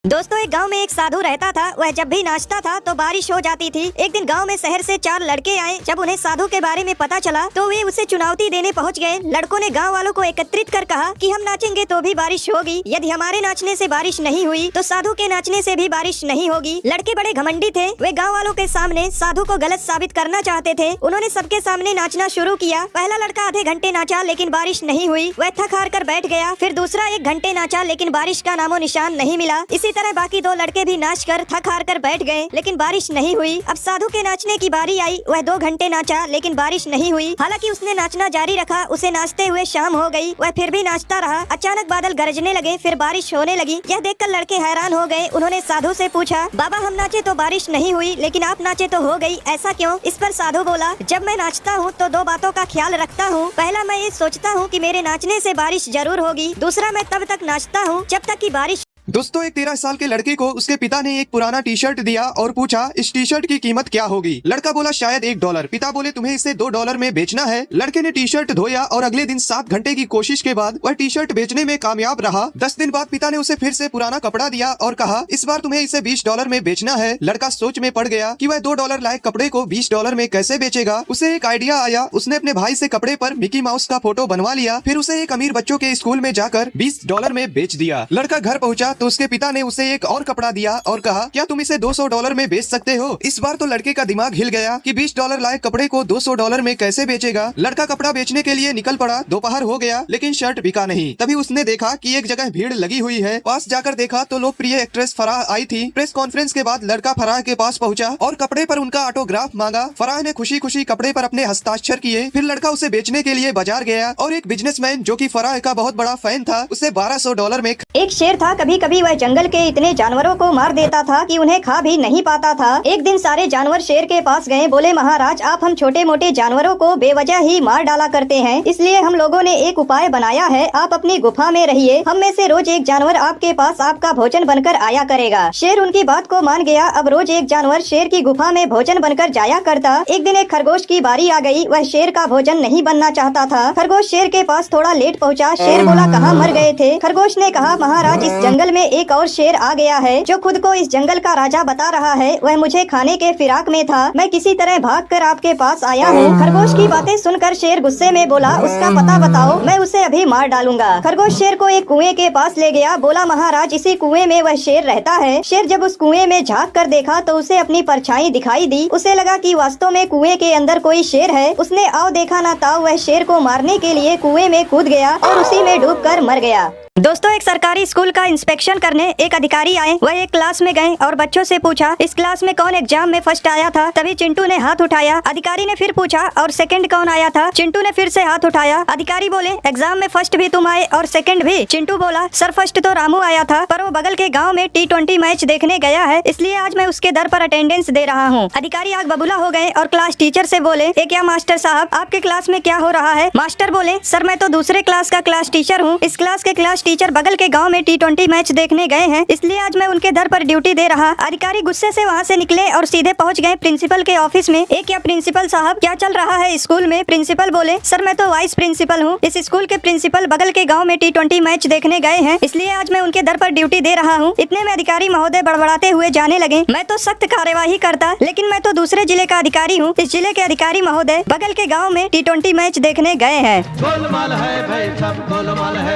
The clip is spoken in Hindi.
दोस्तों, एक गांव में एक साधु रहता था। वह जब भी नाचता था तो बारिश हो जाती थी। एक दिन गांव में शहर से 4 लड़के आए। जब उन्हें साधु के बारे में पता चला तो वे उसे चुनौती देने पहुंच गए। लड़कों ने गांव वालों को एकत्रित कर कहा कि हम नाचेंगे तो भी बारिश होगी, यदि हमारे नाचने से बारिश नहीं हुई तो साधु के नाचने से भी बारिश नहीं होगी। लड़के बड़े घमंडी थे। वे गाँव वालों के सामने साधु को गलत साबित करना चाहते थे। उन्होंने सबके सामने नाचना शुरू किया। पहला लड़का आधे घंटे नाचा लेकिन बारिश नहीं हुई। वह थक हार कर बैठ गया। फिर दूसरा 1 घंटे नाचा लेकिन बारिश का नामो निशान नहीं मिला। इसी तरह बाकी 2 लड़के भी नाच कर थक हार कर बैठ गए लेकिन बारिश नहीं हुई। अब साधु के नाचने की बारी आई। वह 2 घंटे नाचा लेकिन बारिश नहीं हुई। हालांकि उसने नाचना जारी रखा। उसे नाचते हुए शाम हो गई। वह फिर भी नाचता रहा। अचानक बादल गरजने लगे, फिर बारिश होने लगी। यह देखकर लड़के हैरान हो गए। उन्होंने साधु से पूछा, बाबा हम नाचे तो बारिश नहीं हुई लेकिन आप नाचे तो हो गई, ऐसा क्यों? इस पर साधु बोला, जब मैं नाचता हूँ तो 2 बातों का ख्याल रखता हूँ। पहला, मैं ये सोचता हूँ कि मेरे नाचने से बारिश जरूर होगी। दूसरा, मैं तब तक नाचता हूँ जब तक कि बारिश। दोस्तों, एक 13 साल के लड़के को उसके पिता ने एक पुराना टी शर्ट दिया और पूछा इस टी शर्ट की कीमत क्या होगी। लड़का बोला शायद $1। पिता बोले तुम्हें इसे $2 में बेचना है। लड़के ने टी शर्ट धोया और अगले दिन 7 घंटे की कोशिश के बाद वह टी शर्ट बेचने में कामयाब रहा। 10 दिन बाद पिता ने उसे फिर से पुराना कपड़ा दिया और कहा इस बार तुम्हें इसे $20 में बेचना है। लड़का सोच में पड़ गया कि वह $2 लायक कपड़े को $20 में कैसे बेचेगा। उसे एक आइडिया आया। उसने अपने भाई से कपड़े पर मिकी माउस का फोटो बनवा लिया। फिर उसे एक अमीर बच्चों के स्कूल में जाकर $20 में बेच दिया। लड़का घर पहुँचा तो उसके पिता ने उसे एक और कपड़ा दिया और कहा क्या तुम इसे $200 में बेच सकते हो। इस बार तो लड़के का दिमाग हिल गया कि $20 लायक कपड़े को $200 में कैसे बेचेगा। लड़का कपड़ा बेचने के लिए निकल पड़ा। दोपहर हो गया लेकिन शर्ट बिका नहीं। तभी उसने देखा कि एक जगह भीड़ लगी हुई है। पास जाकर देखा तो लोकप्रिय एक्ट्रेस फराह आई थी। प्रेस कॉन्फ्रेंस के बाद लड़का फराह के पास पहुंचा और कपड़े पर उनका ऑटोग्राफ मांगा। फराह ने खुशी खुशी कपड़े पर अपने हस्ताक्षर किए। फिर लड़का उसे बेचने के लिए बाजार गया और एक बिजनेसमैन जो कि फराह का बहुत बड़ा फैन था उसे $1200 में। एक शेर था। कभी कभी वह जंगल के इतने जानवरों को मार देता था कि उन्हें खा भी नहीं पाता था। एक दिन सारे जानवर शेर के पास गए। बोले महाराज, आप हम छोटे मोटे जानवरों को बेवजह ही मार डाला करते हैं, इसलिए हम लोगों ने एक उपाय बनाया है। आप अपनी गुफा में रहिए, हम में से रोज एक जानवर आपके पास आपका भोजन बनकर आया करेगा। शेर उनकी बात को मान गया। अब रोज एक जानवर शेर की गुफा में भोजन बनकर जाया करता। एक दिन एक खरगोश की बारी आ गई। वह शेर का भोजन नहीं बनना चाहता था। खरगोश शेर के पास थोड़ा लेट पहुँचा। शेर बोला कहाँ मर गए थे? खरगोश ने कहा महाराज, इस जंगल में एक और शेर आ गया है जो खुद को इस जंगल का राजा बता रहा है। वह मुझे खाने के फिराक में था। मैं किसी तरह भागकर आपके पास आया हूँ। खरगोश की बातें सुनकर शेर गुस्से में बोला उसका पता बताओ, मैं उसे अभी मार डालूंगा। खरगोश शेर को एक कुएं के पास ले गया। बोला महाराज, इसी कुएं में वह शेर रहता है। शेर जब उस कुएं में झांक कर देखा तो उसे अपनी परछाई दिखाई दी। उसे लगा कि वास्तव में कुएं के अंदर कोई शेर है। उसने आओ देखा ना ताओ वह शेर को मारने के लिए कुएं में कूद गया और उसी में डूबकर मर गया। दोस्तों, एक सरकारी स्कूल का इंस्पेक्शन करने एक अधिकारी आए। वह एक क्लास में गए और बच्चों से पूछा इस क्लास में कौन एग्जाम में फर्स्ट आया था? तभी चिंटू ने हाथ उठाया। अधिकारी ने फिर पूछा और सेकंड कौन आया था? चिंटू ने फिर से हाथ उठाया। अधिकारी बोले एग्जाम में फर्स्ट भी तुम आए और सेकंड भी? चिंटू बोला सर फर्स्ट तो रामू आया था, पर वो बगल के गाँव में T20 मैच देखने गया है, इसलिए आज मैं उसके दर पर अटेंडेंस दे रहा हूँ। अधिकारी आग बबूला हो गए और क्लास टीचर से बोले क्या मास्टर साहब, आपके क्लास में क्या हो रहा है? मास्टर बोले सर मैं तो दूसरे क्लास का क्लास टीचर हूँ। इस क्लास के क्लास टीचर बगल के गांव में T20 मैच देखने गए हैं, इसलिए आज मैं उनके दर पर ड्यूटी दे रहा। अधिकारी गुस्से से वहां से निकले और सीधे पहुंच गए प्रिंसिपल के ऑफिस में। क्या प्रिंसिपल साहब, क्या चल रहा है स्कूल में? प्रिंसिपल बोले सर मैं तो वाइस प्रिंसिपल हूँ। इस स्कूल के प्रिंसिपल बगल के गाँव में T20 मैच देखने गए हैं, इसलिए आज मैं उनके दर पर ड्यूटी दे रहा हूँ। इतने में अधिकारी महोदय बड़बड़ाते हुए जाने लगे, मैं तो सख्त कार्यवाही करता, लेकिन मैं तो दूसरे जिले का अधिकारी हूँ। इस जिले के अधिकारी महोदय बगल के गाँव में T20 मैच देखने गए हैं। गोलमाल है भाई, सब गोलमाल है।